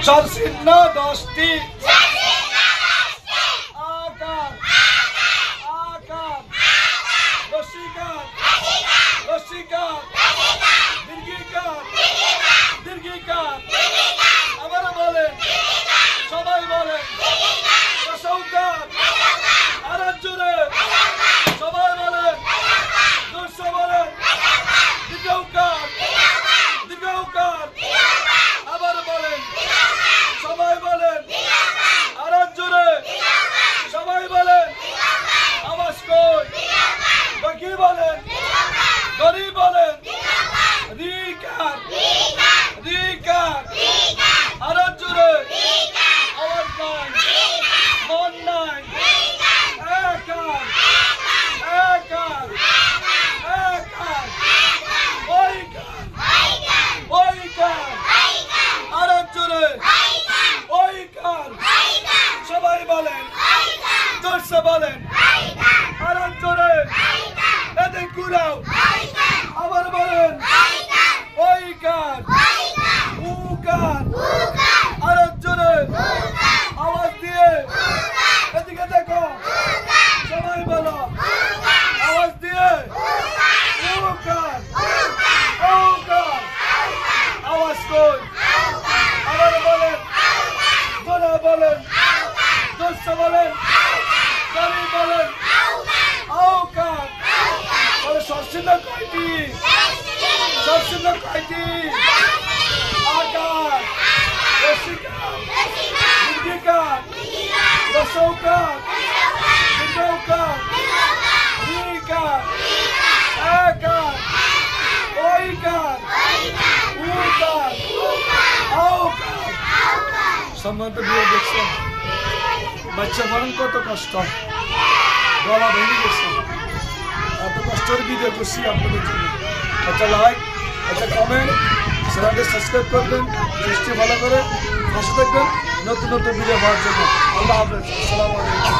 সরসিন্ন দশটি আকার আকার রসিকার রসিকার দীর্ঘিকার দীর্ঘিকার আবার বলেন সবাই বলেন রসৌকার আরেক জোরে সবাই বলেন জোরসে বলেন দীর্ঘৌকার দীর্ঘৌকার আবার বলেন সবাই বলেন আরেক জোরে সবাই বলেন আওয়াজ কই বাকি বলেন গরি বলেন রিকার রিকার আরেক জোরে আওয়াজ নাই মন নাই একার একার একার ওইকার ওইকার আরেক জোরে ওইকার সবাই বলেন জোরসে বলেন আরেক জোরে এদিক ঘুরাও আবার বলেন ওইকার উকার আরেক জোরে আওয়াজ দিয়ে এদিকে দেখো সবাই বলো আওয়াজ দিয়ে উকার উকার আওয়াজ কই আবার বলেন জোরে বলেন জোরসে বলেন গাড়ি বলেন আউকার বলে সরসিন্ন কয়টি সরসিন্ন কয়টি আকার রসিকার দীর্ঘিকার রসৌকার দীর্ঘৌকার রিকার একার ওইকার উকার আউকার সম্মানিত ভিডিও দেখছেন বাচ্চা মানুষ কত কষ্ট গলা ভেঙে গেছে এত কষ্টের ভিডিও করছি আপনাদের জন্য একটা লাইক একটা কমেন্ট চ্যানেলটি সাবস্ক্রাইব করবেন দৃষ্টি ভালো করে পাশে থাকবেন নতুন নতুন ভিডিও পাওয়ার জন্য আল্লাহ হাফেজ আসসালামু আলাইকুম।